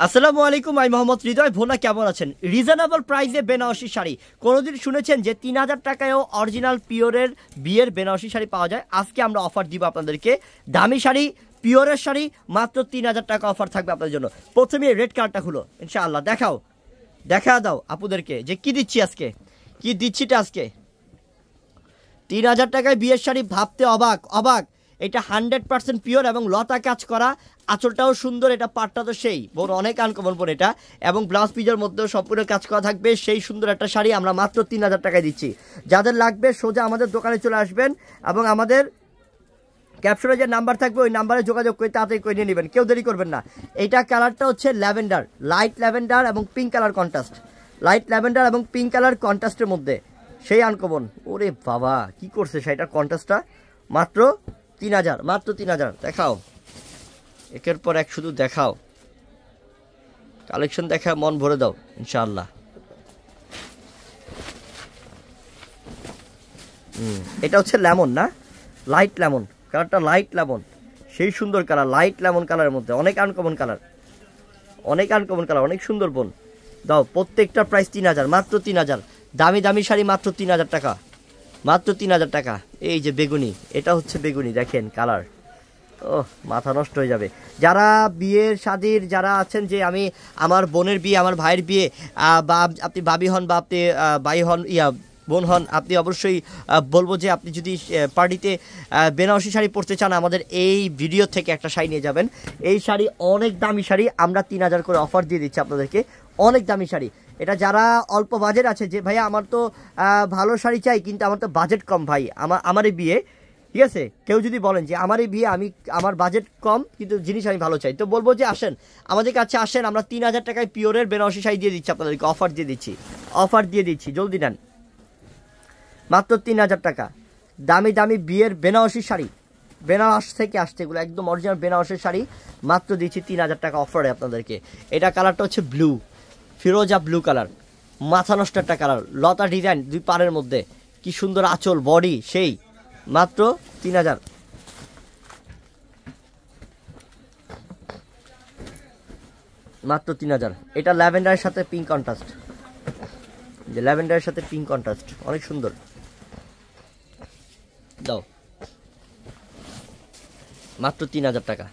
আসসালামু আলাইকুম, আমি মোহাম্মদ হৃদয়। ভোনা কেমন আছেন? রিজনেবল প্রাইসে বেনারসি শাড়ি। কোনোদিন শুনেছেন যে 3000 টাকায়ও অরিজিনাল পিওরের বিয়ের বেনারসি শাড়ি পাওয়া যায়? আজকে আমরা অফার দিব আপনাদেরকে। দামি শাড়ি, পিওরের শাড়ি মাত্র 3000 টাকা অফার থাকবে আপনাদের জন্য। প্রথমে রেড কার্ডটা খুলো ইনশাআল্লাহ, দেখা দাও আপুদেরকে যে কি দিচ্ছি আজকে, কি দিচ্ছিটা আজকে। 3000 টাকায় বিয়ের শাড়ি, ভাবতে অবাক। এটা 100% পিওর এবং লতা কাজ করা, আঁচলটাও সুন্দর, এটা পাটটা তো সেই বোন অনেক আনকমন বোন এটা, এবং ব্লাউজ পিজের মধ্যেও সম্পূর্ণ কাজ করা থাকবে। সেই সুন্দর একটা শাড়ি আমরা মাত্র 3000 টাকায় দিচ্ছি। যাদের লাগবে সোজা আমাদের দোকানে চলে আসবেন এবং আমাদের ক্যাপশনে যে নাম্বার থাকবে ওই নাম্বারে যোগাযোগ করে তাড়াতাড়ি করে নিয়ে নেবেন, কেউ দেরি করবেন না। এইটা কালারটা হচ্ছে ল্যাভেন্ডার, লাইট ল্যাভেন্ডার এবং pink colour contrast, light lavender এবং পিঙ্ক কালার কন্ট্রাস্টের মধ্যে সেই আনকমন। ওরে বাবা কি করছে সেটার কন্ট্রাস্টটা। মাত্র 3000, মাত্র 3000। দেখাও, একের পর এক শুধু দেখাও, কালেকশন দেখা মন ভরে দাও ইনশাআল্লাহ। এটা হচ্ছে লেমন না, লাইট লেমন কালারটা, লাইট লেমন, সেই সুন্দর কালার, লাইট লেমন কালারের মধ্যে অনেক আনকমন কালার, অনেক সুন্দর বোন। দাও, প্রত্যেকটা প্রাইস 3000, মাত্র 3000। দামি শাড়ি মাত্র 3000 টাকা, মাত্র 3000 টাকা। এই যে বেগুনি, এটা হচ্ছে বেগুনি, দেখেন কালার, ও মাথা নষ্ট হয়ে যাবে। যারা বিয়ের শাদির যারা আছেন যে আমি আমার বোনের বিয়ে, আমার ভাইয়ের বিয়ে, বা আপনি ভাবি হন বা আপনি ভাই হন, বোন হন, আপনি অবশ্যই বলবো যে আপনি যদি পার্টিতে বেনারসি শাড়ি পরতে চান আমাদের এই ভিডিও থেকে একটা শাড়ি নিয়ে যাবেন। এই শাড়ি অনেক দামি শাড়ি, আমরা 3000 করে অফার দিয়ে দিচ্ছি আপনাদেরকে, অনেক দামি শাড়ি। এটা যারা অল্প বাজেট আছে যে ভাইয়া আমার তো ভালো শাড়ি চাই কিন্তু আমার তো বাজেট কম ভাই, আমারই বিয়ে, ঠিক আছে, কেউ যদি বলেন যে আমারই বিয়ে, আমার বাজেট কম কিন্তু জিনিস আমি ভালো চাই, তো বলবো যে আসেন আমাদের কাছে আসেন, আমরা 3000 টাকায় পিওরের বেনারসি শাড়ি দিয়ে দিচ্ছি আপনাদেরকে, অফার দিয়ে দিচ্ছি, জলদি নেন, মাত্র 3000 টাকা। দামি বিয়ের বেনারসি শাড়ি, বেনারস থেকে আসছে এগুলো, একদম অরিজিনাল বেনারসের শাড়ি, মাত্র দিচ্ছি 3000 টাকা অফারে আপনাদেরকে। এটা কালারটা হচ্ছে ব্লু, ফিরোজা ব্লু কালার, মাথা নষ্ট একটা কালার, লতা ডিজাইন দুই পাড়ের মধ্যে, কি সুন্দর আঁচল, বডি সেই, মাত্র 3000, মাত্র 3000। এটা ল্যাভেন্ডারের সাথে পিঙ্ক কন্ট্রাস্ট, যে ল্যাভেন্ডারের সাথে পিঙ্ক কন্ট্রাস্ট অনেক সুন্দর। দাও, মাত্র 3000 টাকা।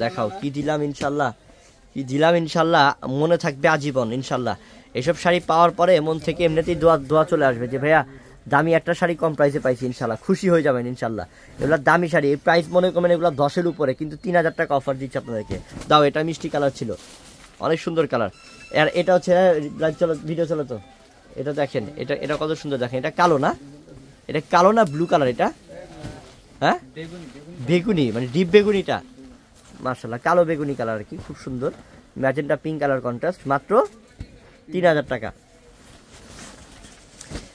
দেখাও কি দিলাম ইনশাল্লাহ, মনে থাকবে আজীবন ইনশাল্লাহ। এসব শাড়ি পাওয়ার পরে মন থেকে এমনিতেই দোয়া চলে আসবে যে ভাইয়া দামি একটা শাড়ি কম প্রাইসে পাইছি, ইনশাল্লাহ খুশি হয়ে যাবেন ইনশাল্লাহ। এগুলো দামি শাড়ি, এই প্রাইস মনে করেন এগুলো 10-এর উপরে, কিন্তু 3000 টাকা অফার দিচ্ছে আপনাদেরকে। দাও, এটা মিষ্টি কালার ছিল, অনেক সুন্দর কালার। আর এটা হচ্ছে ভিডিও চলো তো, এটা দেখেন, এটা কত সুন্দর, দেখেন এটা কালো না ব্লু কালার, এটা হ্যাঁ বেগুনি, মানে ডিপ বেগুনিটা, মাশাআল্লাহ কালো বেগুনি কালার আর কি, খুব সুন্দর, ম্যাজেন্টা পিঙ্ক কালার কন্ট্রাস্ট, মাত্র 3000 টাকা।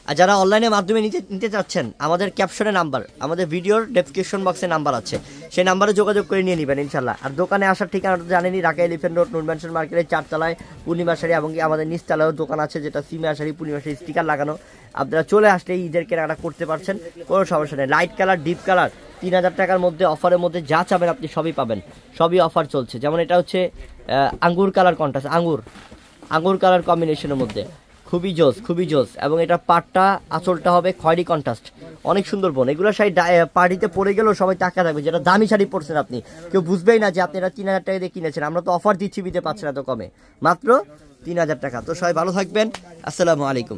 আর যারা অনলাইনের মাধ্যমে নিতে চাচ্ছেন আমাদের ক্যাপশনে নাম্বার, আমাদের ভিডিওর ডেসক্রিপশন বক্সে নাম্বার আছে, সেই নাম্বারে যোগাযোগ করে নিয়ে নেবেন ইনশাল্লাহ। আর দোকানে আসার ঠিকানাটা জানেনই, ঢাকা এলিফ্যান্ট রোড, নূর ম্যানশন মার্কেটের 4 তলায় পূর্ণিমা শাড়ি, এবং আমাদের নিচতলায়ও দোকান আছে যেটা সিমিয়া শাড়ি, পূর্ণিমা শাড়ি স্টিকার লাগানো। আপনারা চলে আসলে ঈদের কেনাকাটা করতে পারছেন, কোনো সমস্যা নেই। লাইট কালার, ডিপ কালার, 3000 টাকার মধ্যে অফারের মধ্যে যা চাবেন আপনি সবই পাবেন, সবই অফার চলছে। যেমন এটা হচ্ছে আঙ্গুর কালার কন্ট্রাস্ট, আঙ্গুর কালার কম্বিনেশনের মধ্যে, খুবই জোস, এবং এটা পাটটা আঁচলটা হবে খয়েরি কন্ট্রাস্ট, অনেক সুন্দর বোন। এগুলো শাড়ি পার্টিতে পরে গেলেও সবাই টাকা থাকবে, যেটা দামি শাড়ি পরছেন আপনি, কেউ বুঝবেই না যে আপনি এটা 3000 টাকা দিয়ে কিনেছেন। আমরা তো অফার দিচ্ছি, দিতে পারছেন এত কমে, মাত্র 3000 টাকা। তো সবাই ভালো থাকবেন, আসসালামু আলাইকুম।